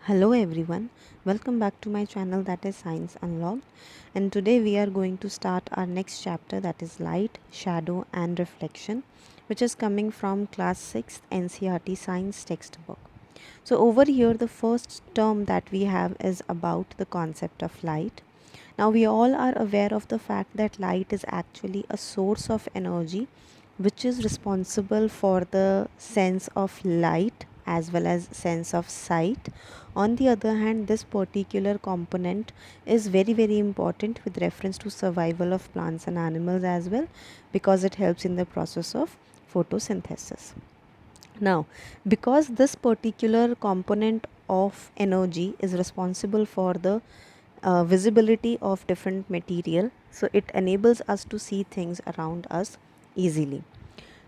Hello everyone, welcome back to my channel that is Science Unlocked, and today we are going to start our next chapter, that is light, shadow and reflection, which is coming from class 6th NCERT science textbook. So over here the first term that we have is about the concept of light. Now we all are aware of the fact that light is actually a source of energy which is responsible for the sense of light as well as sense of sight. On the other hand, this particular component is very important with reference to survival of plants and animals as well, because it helps in the process of photosynthesis. Now, because this particular component of energy is responsible for the visibility of different material, so it enables us to see things around us easily.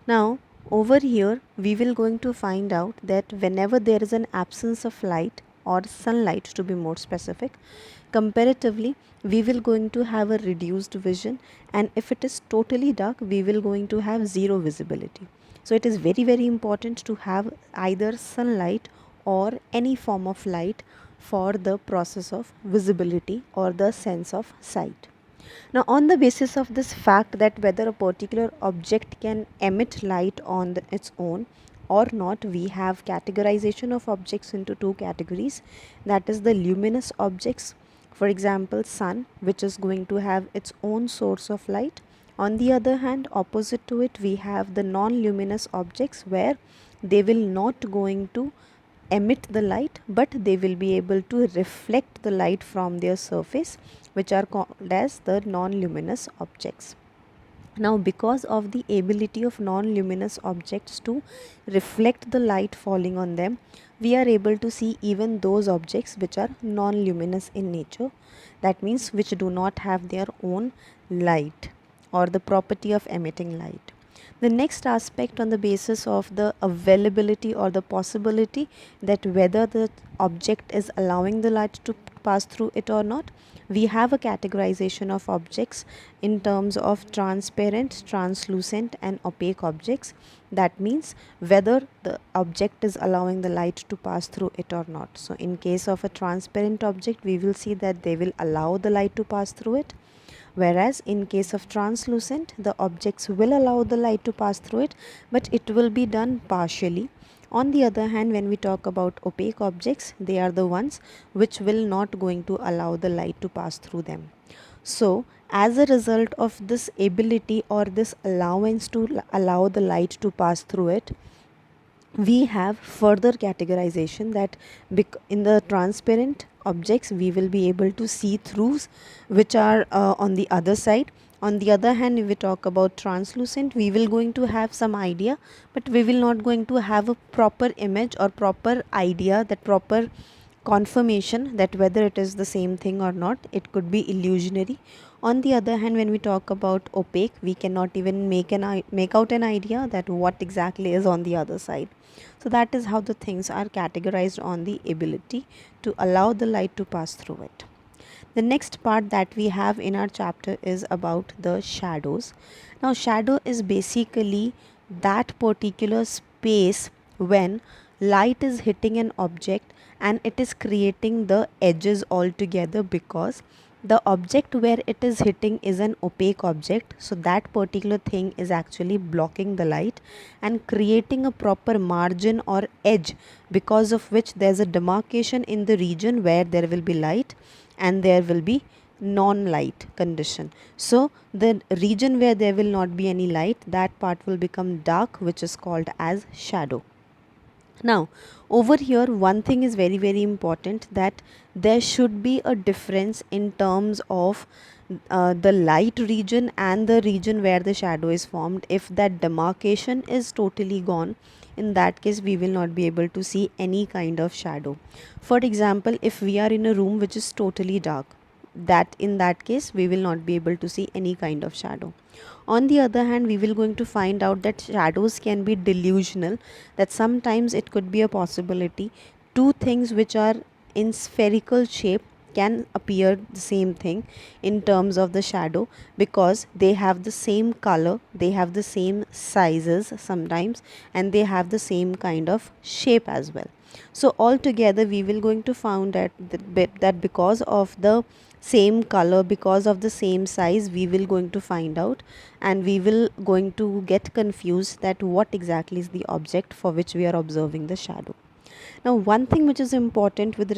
Now over here we will going to find out that whenever there is an absence of light or sunlight, to be more specific, comparatively we will going to have a reduced vision, and if it is totally dark we will going to have zero visibility. So it is very important to have either sunlight or any form of light for the process of visibility or the sense of sight. Now, on the basis of this fact that whether a particular object can emit light on its own or not, we have categorization of objects into two categories, that is the luminous objects, for example sun, which is going to have its own source of light. On the other hand, opposite to it, we have the non-luminous objects where they will not going to emit the light, but they will be able to reflect the light from their surface, which are called as the non-luminous objects. Now, because of the ability of non-luminous objects to reflect the light falling on them, we are able to see even those objects which are non-luminous in nature, that means which do not have their own light or the property of emitting light. The next aspect, on the basis of the availability or the possibility that whether the object is allowing the light to pass through it or not, we have a categorization of objects in terms of transparent, translucent and opaque objects. That means whether the object is allowing the light to pass through it or not. So in case of a transparent object, we will see that they will allow the light to pass through it, whereas in case of translucent, the objects will allow the light to pass through it, but it will be done partially. On the other hand, when we talk about opaque objects, they are the ones which will not going to allow the light to pass through them. So as a result of this ability or this allowance to allow the light to pass through it, we have further categorization that in the transparent objects we will be able to see throughs which are on the other side. On the other hand, if we talk about translucent, we will going to have some idea, but we will not going to have a proper image or proper idea, that proper confirmation that whether it is the same thing or not. It could be illusionary. On the other hand, when we talk about opaque, we cannot even make out an idea that what exactly is on the other side. So that is how the things are categorized on the ability to allow the light to pass through it. The next part that we have in our chapter is about the shadows. Now shadow is basically that particular space when light is hitting an object and it is creating the edges altogether, because the object where it is hitting is an opaque object, so that particular thing is actually blocking the light and creating a proper margin or edge, because of which there's a demarcation in the region where there will be light and there will be non-light condition. So the region where there will not be any light, that part will become dark, which is called as shadow. Now over here one thing is very important, that there should be a difference in terms of the light region and the region where the shadow is formed. If that demarcation is totally gone, in that case we will not be able to see any kind of shadow. For example, if we are in a room which is totally dark, that in that case we will not be able to see any kind of shadow. On the other hand, we will going to find out that shadows can be delusional, that sometimes it could be a possibility two things which are in spherical shape can appear the same thing in terms of the shadow, because they have the same color, they have the same sizes sometimes, and they have the same kind of shape as well. So altogether we will going to found that because of the same color, because of the same size, we will going to find out, and we will going to get confused that what exactly is the object for which we are observing the shadow. Now, one thing which is important with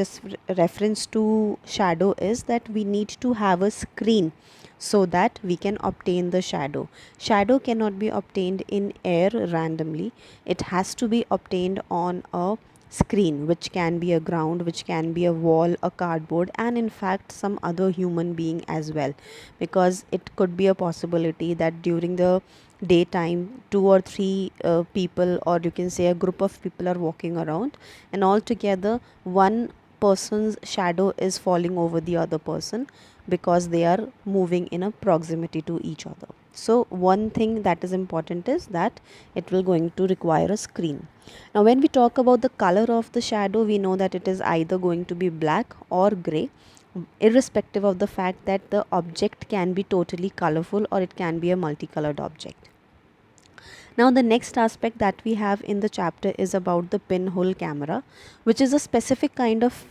reference to shadow is that we need to have a screen so that we can obtain the shadow. Shadow cannot be obtained in air randomly. It has to be obtained on a screen, which can be a ground, which can be a wall, a cardboard, and in fact some other human being as well, because it could be a possibility that during the daytime two or three people, or you can say a group of people, are walking around, and all together one person's shadow is falling over the other person because they are moving in a proximity to each other. So one thing that is important is that it will going to require a screen. Now when we talk about the color of the shadow, we know that it is either going to be black or gray, irrespective of the fact that the object can be totally colorful or it can be a multicolored object. Now the next aspect that we have in the chapter is about the pinhole camera, which is a specific kind of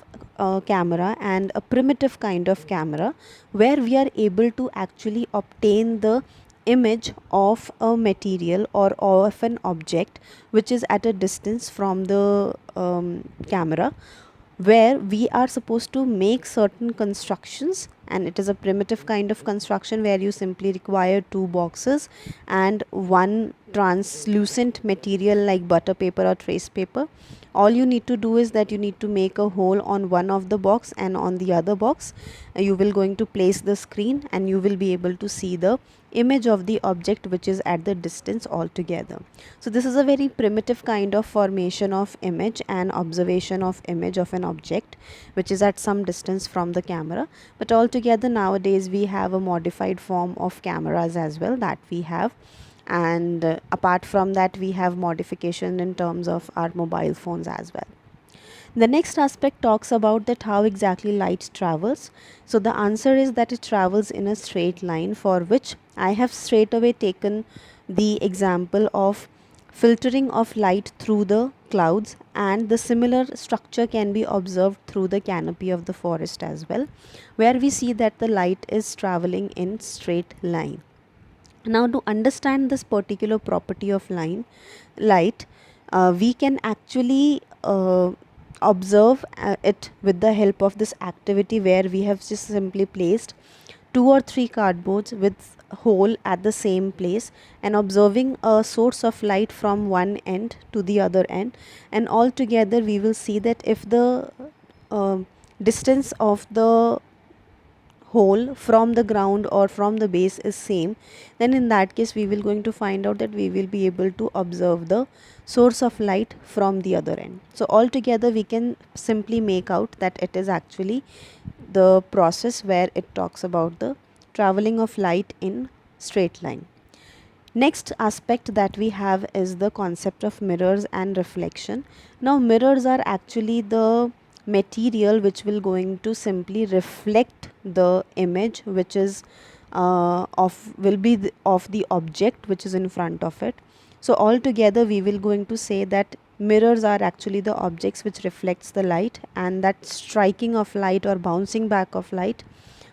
camera and a primitive kind of camera where we are able to actually obtain the image of a material or of an object which is at a distance from the camera, where we are supposed to make certain constructions, and it is a primitive kind of construction where you simply require two boxes and one translucent material like butter paper or trace paper. All you need to do is that you need to make a hole on one of the box, and on the other box you will going to place the screen, and you will be able to see the image of the object which is at the distance altogether. So this is a very primitive kind of formation of image and observation of image of an object which is at some distance from the camera. But altogether nowadays we have a modified form of cameras as well that we have, and apart from that we have modification in terms of our mobile phones as well. The next aspect talks about that how exactly light travels. So the answer is that it travels in a straight line, for which I have straight away taken the example of filtering of light through the clouds, and the similar structure can be observed through the canopy of the forest as well, where we see that the light is traveling in straight line. Now to understand this particular property of light, we can actually observe it with the help of this activity, where we have just simply placed two or three cardboards with hole at the same place and observing a source of light from one end to the other end, and all together we will see that if the distance of the hole from the ground or from the base is same, then in that case we will going to find out that we will be able to observe the source of light from the other end. So altogether we can simply make out that it is actually the process where it talks about the traveling of light in straight line. Next aspect that we have is the concept of mirrors and reflection. Now mirrors are actually the material which will going to simply reflect the image which is of the object which is in front of it. So altogether we will going to say that mirrors are actually the objects which reflects the light, and that striking of light or bouncing back of light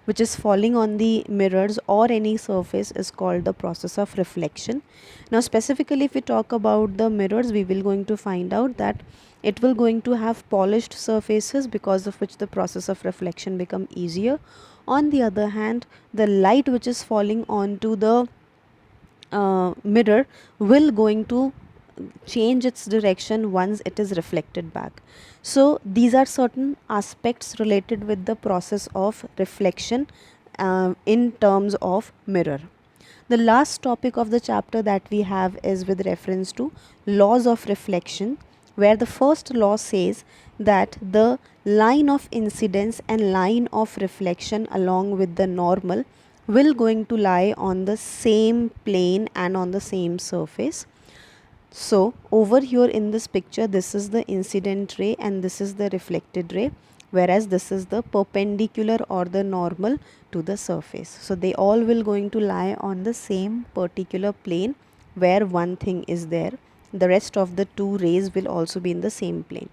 which is falling on the mirrors or any surface is called the process of reflection. Now specifically if we talk about the mirrors, we will going to find out that it will going to have polished surfaces, because of which the process of reflection become easier. On the other hand, the light which is falling onto the mirror will going to change its direction once it is reflected back. So these are certain aspects related with the process of reflection in terms of mirror. The last topic of the chapter that we have is with reference to laws of reflection, where the first law says that the line of incidence and line of reflection along with the normal will going to lie on the same plane and on the same surface. So over here in this picture, this is the incident ray and this is the reflected ray, whereas this is the perpendicular or the normal to the surface. So they all will going to lie on the same particular plane where one thing is there. The rest of the two rays will also be in the same plane.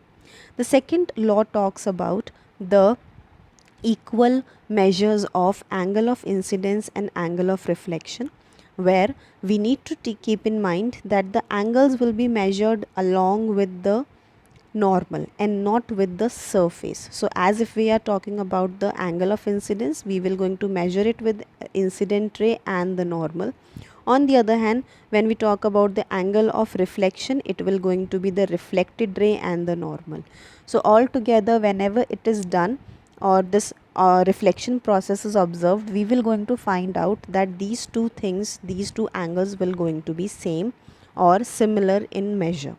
The second law talks about the equal measures of angle of incidence and angle of reflection, where we need to keep in mind that the angles will be measured along with the normal and not with the surface. So as if we are talking about the angle of incidence, we will going to measure it with incident ray and the normal. On the other hand, when we talk about the angle of reflection, it will going to be the reflected ray and the normal. So all together, whenever it is done or this reflection process is observed, we will going to find out that these two things, these two angles will going to be same or similar in measure.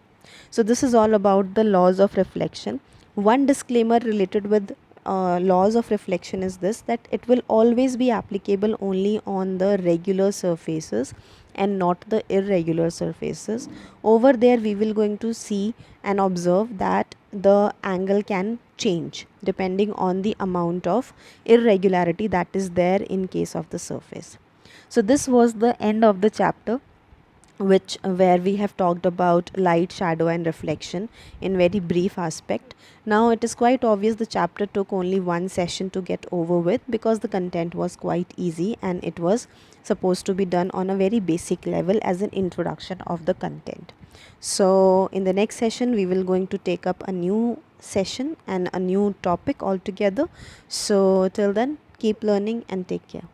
So this is all about the laws of reflection. One disclaimer related with laws of reflection is this, that it will always be applicable only on the regular surfaces and not the irregular surfaces. Over there we will going to see and observe that the angle can change depending on the amount of irregularity that is there in case of the surface. So this was the end of the chapter, which where we have talked about light, shadow and reflection in very brief aspect. Now it is quite obvious the chapter took only one session to get over with, because the content was quite easy and it was supposed to be done on a very basic level as an introduction of the content. So in the next session we will going to take up a new session and a new topic altogether. So till then, keep learning and take care.